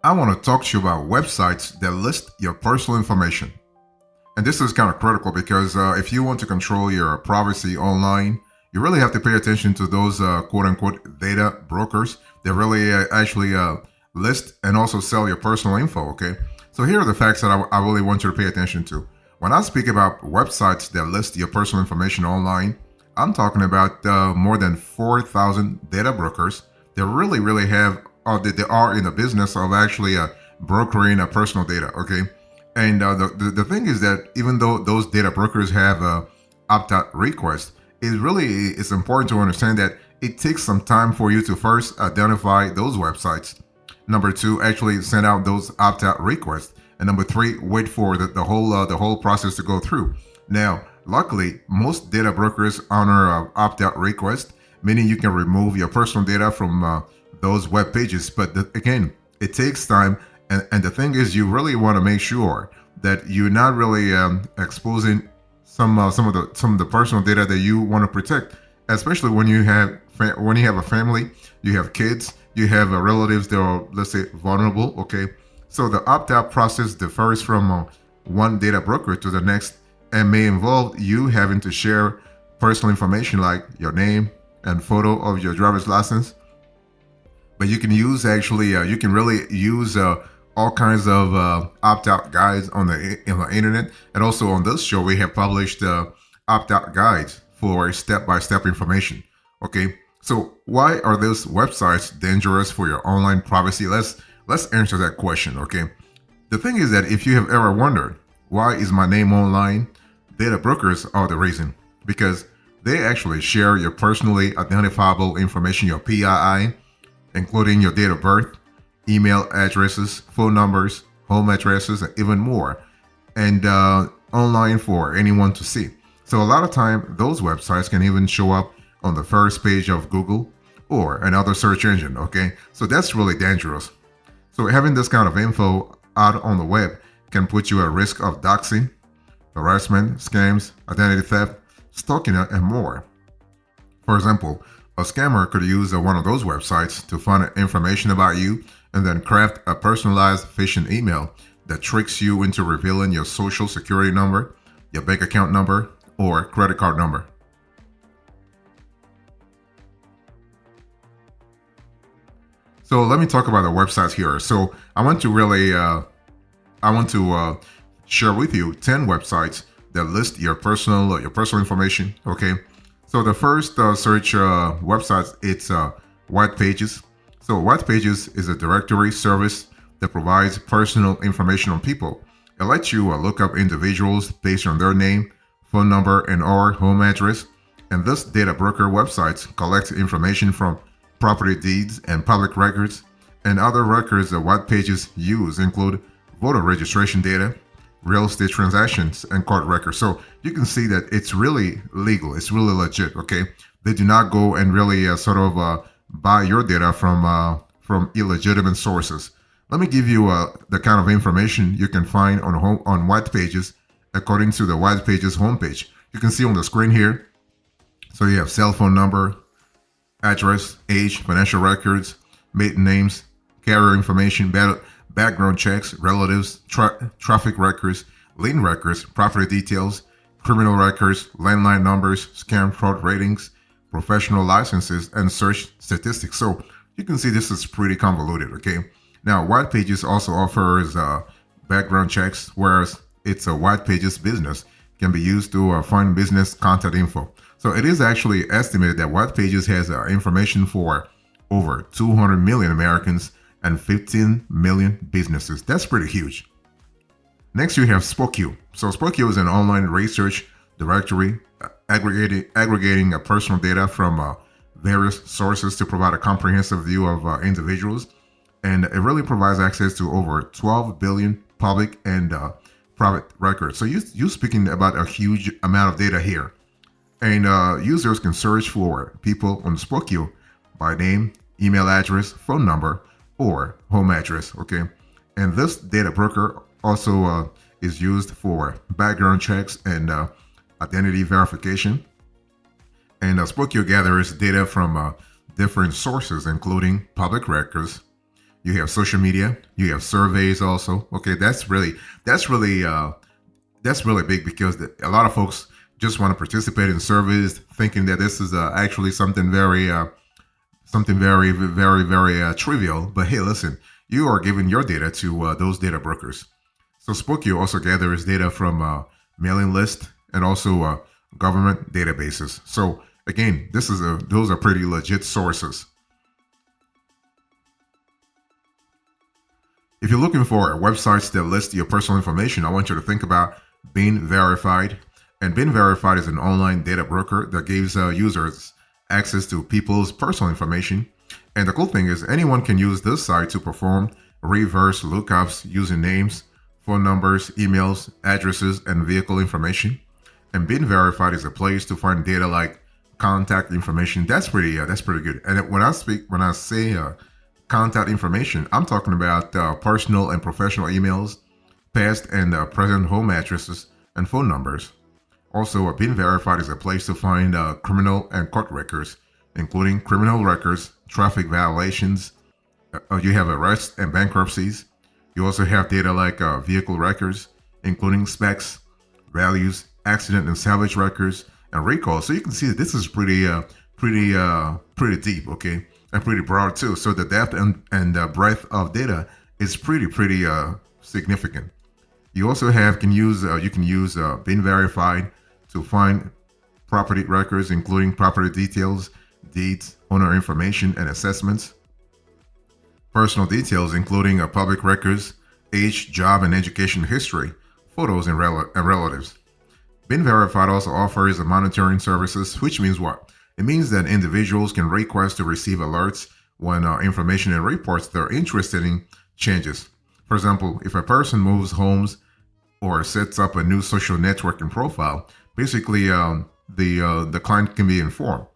I want to talk to you about websites that list your personal information. And this is kind of critical because if you want to control your privacy online, you really have to pay attention to those quote unquote data brokers that really actually list and also sell your personal info. Okay. So here are the facts that I really want you to pay attention to. When I speak about websites that list your personal information online, I'm talking about more than 4,000 data brokers that really have, or that they are in the business of actually brokering personal data. Okay. And the thing is that even though those data brokers have opt-out requests, it's important to understand that it takes some time for you to first identify those websites. Number two, actually send out those opt-out requests, and number three, wait for the whole process to go through. Now, luckily, most data brokers honor opt-out request, meaning you can remove your personal data from those web pages. But again, it takes time, and the thing is, you really want to make sure that you're not really exposing some of the personal data that you want to protect, especially when you have a family, you have kids, you have relatives that are, let's say, vulnerable. Okay, so the opt-out process differs from one data broker to the next and may involve you having to share personal information like your name and photo of your driver's license. But you can really use all kinds of opt-out guides on the internet, and also on this show we have published opt-out guides for step-by-step information. Okay, so why are those websites dangerous for your online privacy? Let's answer that question. Okay, the thing is that if you have ever wondered why is my name online, data brokers are the reason, because they actually share your personally identifiable information, your PII, including your date of birth, email addresses, phone numbers, home addresses, and even more, and online for anyone to see. So a lot of time, those websites can even show up on the first page of Google or another search engine. Okay, so that's really dangerous. So having this kind of info out on the web can put you at risk of doxing, harassment, scams, identity theft, stalking, and more. For example, a scammer could use one of those websites to find information about you and then craft a personalized phishing email that tricks you into revealing your social security number, your bank account number, or credit card number. So let me talk about the websites here. So I want to share with you 10 websites that list your personal information. Okay. So the first search website, it's White Pages. So White Pages is a directory service that provides personal information on people. It lets you look up individuals based on their name, phone number, and/or home address. And this data broker websites collects information from property deeds and public records, and other records that White Pages use include voter registration data, real estate transactions, and court records. So you can see that it's really legal. It's really legit. Okay, they do not go and really buy your data from illegitimate sources. Let me give you the kind of information you can find on White Pages according to the White Pages homepage. You can see on the screen here. So you have cell phone number, address, age, financial records, maiden names, carrier information, background checks, relatives, traffic records, lien records, property details, criminal records, landline numbers, scam fraud ratings, professional licenses, and search statistics. So you can see this is pretty convoluted. Okay. Now, White Pages also offers background checks, whereas it's a White Pages business can be used to find business contact info. So it is actually estimated that White Pages has information for over 200 million Americans and 15 million businesses. That's pretty huge. Next, you have Spokeo. So Spokeo is an online research directory aggregating personal data from various sources to provide a comprehensive view of individuals. And it really provides access to over 12 billion public and private records. So you speaking about a huge amount of data here. And users can search for people on Spokeo by name, email address, phone number, or home address. Okay, and this data broker also is used for background checks and identity verification. And Spokeo gathers data from different sources, including public records, You have social media. You have surveys also. Okay, that's really that's really big because a lot of folks just want to participate in surveys, thinking that this is actually something very trivial. But hey, listen, you are giving your data to those data brokers. So Spokeo also gathers data from mailing list and also government databases. So again, those are pretty legit sources. If you're looking for websites that list your personal information, I want you to think about Being Verified. And Being Verified is an online data broker that gives users access to people's personal information. And the cool thing is, anyone can use this site to perform reverse lookups using names, phone numbers, emails, addresses, and vehicle information. And Being Verified is a place to find data like contact information. That's pretty good. And when I say contact information, I'm talking about personal and professional emails, past and present home addresses, and phone numbers. Also, Being Verified is a place to find criminal and court records, including criminal records, traffic violations. You have arrests and bankruptcies. You also have data like vehicle records, including specs, values, accident and salvage records, and recalls. So you can see that this is pretty deep, okay, and pretty broad too. So the depth and breadth of data is pretty significant. You also can use Being Verified to find property records, including property details, deeds, owner information, and assessments. Personal details, including public records, age, job, and education history, photos, and relatives. Being Verified also offers monitoring services, which means what? It means that individuals can request to receive alerts when information and reports they're interested in changes. For example, if a person moves homes or sets up a new social networking profile, basically the client can be informed.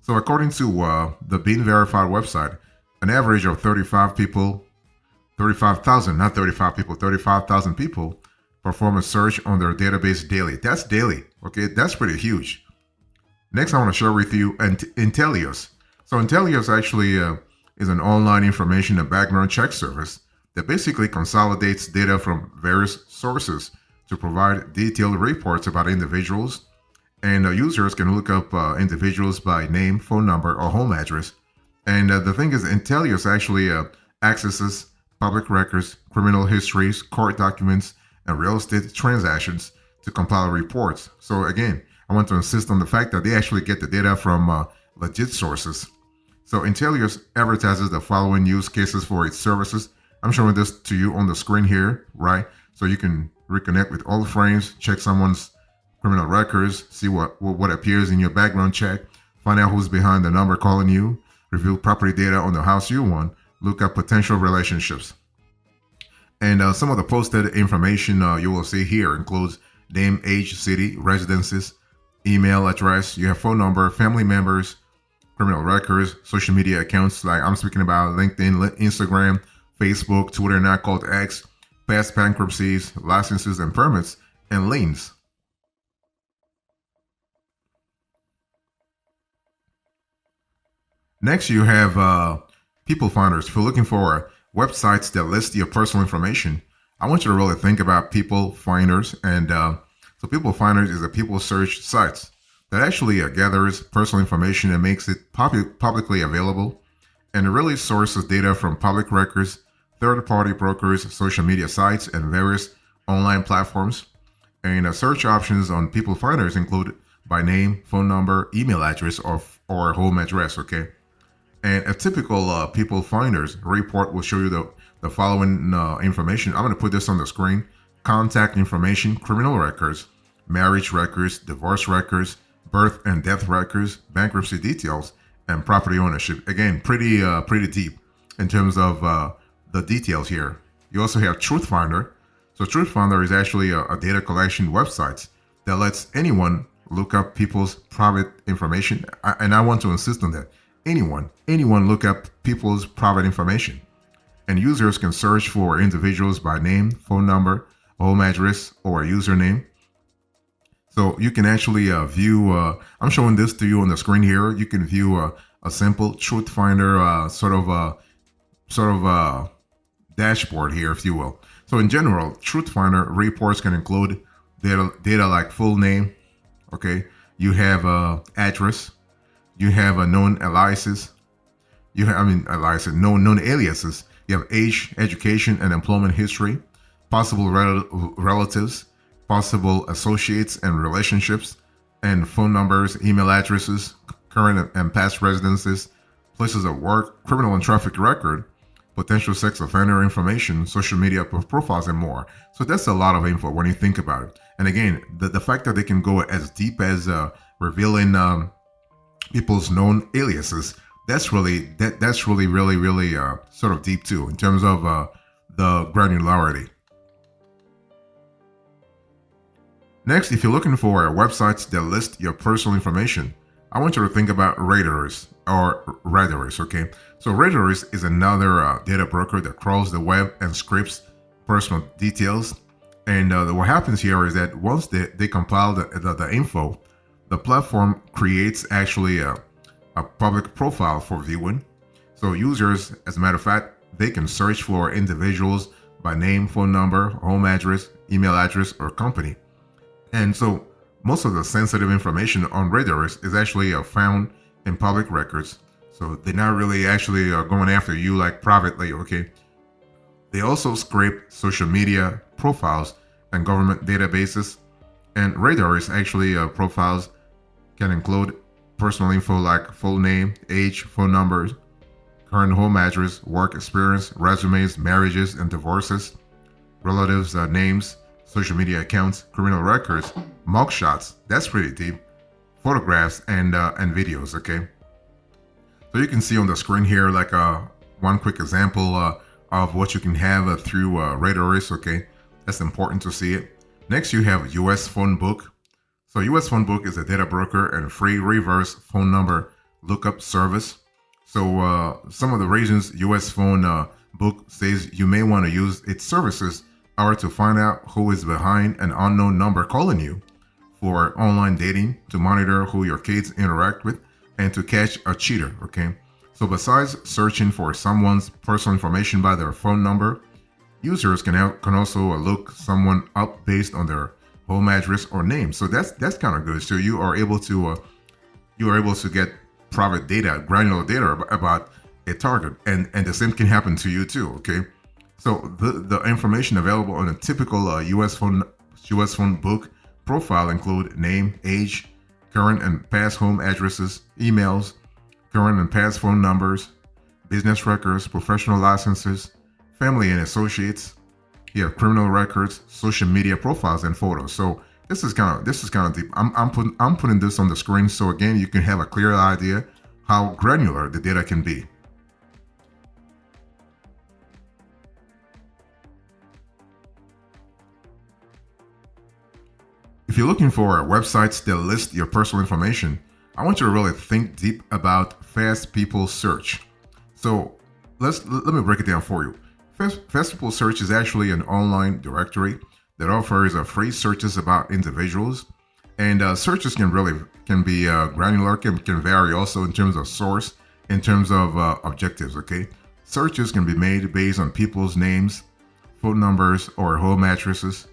So according to the Being Verified website, an average of 35,000 people perform a search on their database daily. That's daily, okay? That's pretty huge. Next, I want to share with you Intellios. So Intellios actually is an online information and background check service that basically consolidates data from various sources to provide detailed reports about individuals. And users can look up individuals by name, phone number, or home address. And the thing is, Intellios actually accesses public records, criminal histories, court documents, and real estate transactions to compile reports. So again, I want to insist on the fact that they actually get the data from legit sources. So Intellios advertises the following use cases for its services. I'm showing this to you on the screen here, right? So you can reconnect with old friends, check someone's criminal records, see what appears in your background check, find out who's behind the number calling you, review property data on the house you want, look at potential relationships. And some of the posted information you will see here includes name, age, city, residences, email address, you have phone number, family members, criminal records, social media accounts like I'm speaking about LinkedIn, Instagram, Facebook, Twitter, now called X, past bankruptcies, licenses and permits, and liens. Next, you have People Finders. If you're looking for websites that list your personal information, I want you to really think about People Finders. And so People Finders is a people search site that actually gathers personal information and makes it publicly available. And it really sources data from public records, third-party brokers, social media sites, and various online platforms. And search options on People Finders include by name, phone number, email address, or home address, okay? And a typical People Finders report will show you the following information. I'm going to put this on the screen. Contact information, criminal records, marriage records, divorce records, birth and death records, bankruptcy details, and property ownership. Again, pretty deep in terms of the details here. You also have Truth Finder. So Truth Finder is actually a data collection website that lets anyone look up people's private information. And I want to insist on that. Anyone look up people's private information. And users can search for individuals by name, phone number, home address, or username. So you can actually view, I'm showing this to you on the screen here. You can view a simple Truth Finder sort of sort of dashboard here, if you will. So in general, Truth Finder reports can include data like full name, okay? You have address, you have a known aliases, aliases, known aliases. You have age, education, and employment history, possible relatives, possible associates and relationships, and phone numbers, email addresses, current and past residences, places of work, criminal and traffic record, potential sex offender information, social media profiles, and more. So that's a lot of info when you think about it. And again, the fact that they can go as deep as revealing people's known aliases, that's really really sort of deep too in terms of the granularity. Next, if you're looking for websites that list your personal information, I want you to think about Radarus or Radarus, okay? So Radarus is another data broker that crawls the web and scrapes personal details. And what happens here is that once they compile the info, the platform creates actually a public profile for viewing. So users, as a matter of fact, they can search for individuals by name, phone number, home address, email address, or company. And so most of the sensitive information on Radarus is actually found in public records. So they're not really actually going after you like privately, okay? They also scrape social media profiles and government databases. And Radarus actually profiles can include personal info like full name, age, phone numbers, current home address, work experience, resumes, marriages and divorces, relatives' names, social media accounts, criminal records, mugshots, that's pretty deep, photographs, and videos, okay? So you can see on the screen here like one quick example of what you can have through Radarus, okay? That's important to see it. Next, you have US Phone Book. So US Phone Book is a data broker and free reverse phone number lookup service. So some of the reasons US Phone Book says you may want to use its services are to find out who is behind an unknown number calling you, for online dating, to monitor who your kids interact with, and to catch a cheater, okay? So besides searching for someone's personal information by their phone number, users can also look someone up based on their home address or name. So that's kind of good. So you are able to get private data, granular data about a target, and the same can happen to you too, okay? So the information available on a typical US phone book profile include name, age, current and past home addresses, emails, current and past phone numbers, business records, professional licenses, family and associates. You have criminal records, social media profiles, and photos. So this is kind of deep. I'm putting this on the screen so again you can have a clear idea how granular the data can be. If you're looking for websites that list your personal information, I want you to really think deep about Fast People Search. So let me break it down for you. Fast People Search is actually an online directory that offers free searches about individuals, and searches can be granular, can vary also in terms of source, in terms of objectives. Okay, searches can be made based on people's names, phone numbers, or home addresses.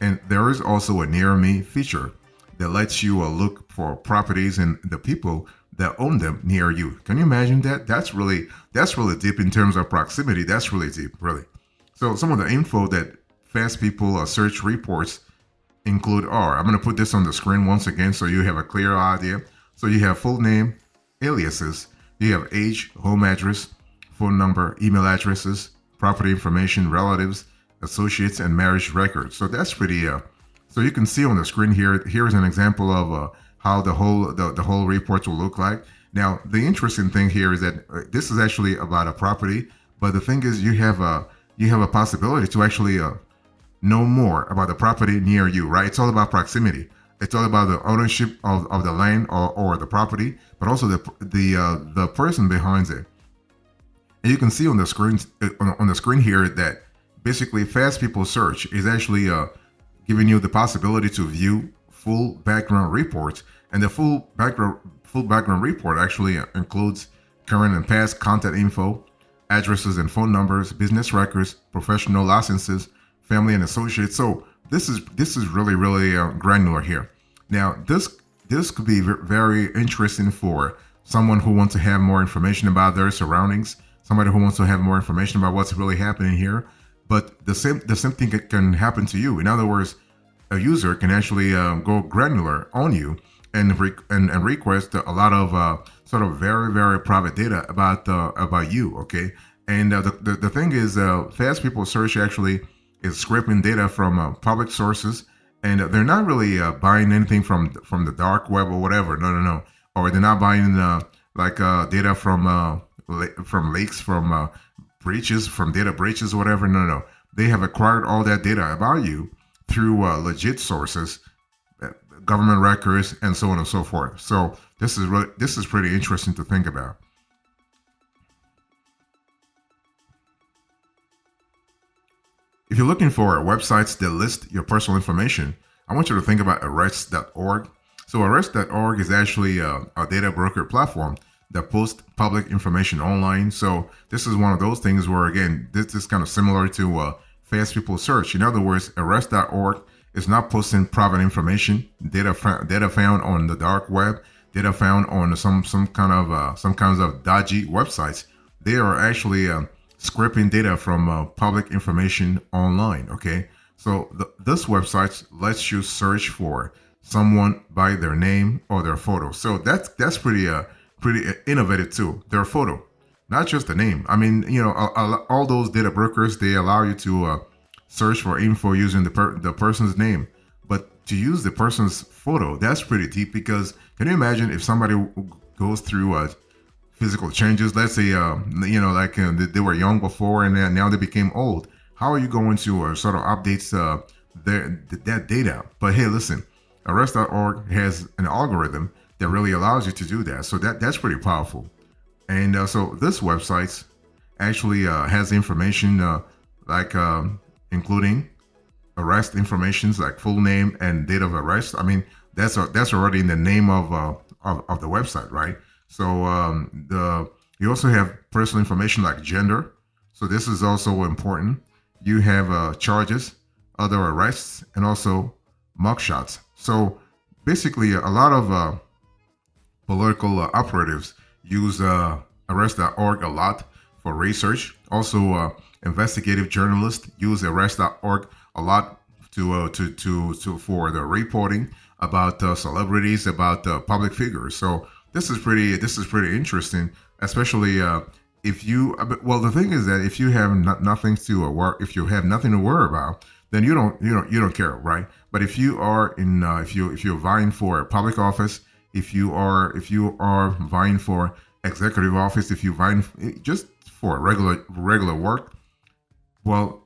And there is also a Near Me feature that lets you look for properties and the people that own them near you. Can you imagine that? That's really deep in terms of proximity. That's really deep, really. So some of the info that Fast People Search reports include are, I'm going to put this on the screen once again so you have a clear idea. So you have full name, aliases, you have age, home address, phone number, email addresses, property information, relatives, associates, and marriage records. So that's pretty so you can see on the screen here's an example of how the whole report will look like. Now the interesting thing here is that this is actually about a property, but the thing is you have a possibility to actually know more about the property near you, right? It's all about proximity. It's all about the ownership of the land or the property, but also the person behind it. And you can see on the screen here that basically Fast People Search is actually giving you the possibility to view full background reports, and the full background report actually includes current and past contact info, addresses and phone numbers, business records, professional licenses, family and associates. So this is really granular here. Now this could be very interesting for someone who wants to have more information about their surroundings, somebody who wants to have more information about what's really happening here. But the same thing can happen to you. In other words, a user can actually go granular on you and request a lot of sort of very private data about you. Okay, and the thing is, Fast People Search actually is scraping data from public sources, and they're not really buying anything from the dark web or whatever. No, or they're not buying data from leaks, from breaches, from data breaches, or whatever. No. They have acquired all that data about you through legit sources, government records, and so on and so forth. So this is pretty interesting to think about. If you're looking for websites that list your personal information, I want you to think about arrest.org. So arrest.org is actually a data broker platform that posts public information online. So this is one of those things where, again, this is kind of similar to Fast People Search. In other words, arrest.org is not posting private information, data found on the dark web, data found on some kinds of dodgy websites. They are actually scraping data from public information online. Okay, so this website lets you search for someone by their name or their photo. So that's pretty innovative too. Their photo, not just the name. I mean, all those data brokers, they allow you to search for info using the person's name, but to use the person's photo, that's pretty deep. Because can you imagine if somebody goes through physical changes? Let's say they were young before and then now they became old. How are you going to sort of update that data? But hey, listen, arrest.org has an algorithm that really allows you to do that. So that's pretty powerful. And so this website actually has information including arrest informations like full name and date of arrest. I mean, that's already in the name of the website, right? So you also have personal information like gender. So this is also important. You have charges, other arrests, and also mugshots. So basically, a lot of political operatives use arrest.org a lot for research. Also, investigative journalists use arrest.org a lot to for the reporting about celebrities, about public figures. So this is pretty interesting, especially if you. Well, the thing is that if you have nothing to if you have nothing to worry about, then you don't care, right? But if you are if you're vying for a public office, if you are vying for executive office, if you vying just for regular work, well,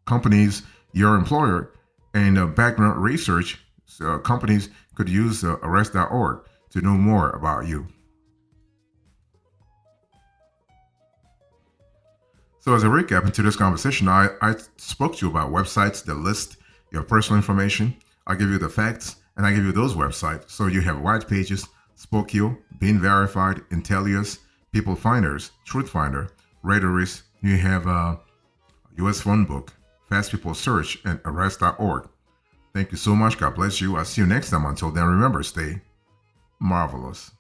companies, your employer, and background research companies could use arrest.org to know more about you. So as a recap into this conversation, I spoke to you about websites that list your personal information. I give you the facts, and I give you those websites. So you have White Pages, Spokeo, Being Verified, Intellius, People Finders, Truth Finder, Radaris. You have US Phone Book, Fast People Search, and Arrest.org. Thank you so much. God bless you. I'll see you next time. Until then, remember, stay marvelous.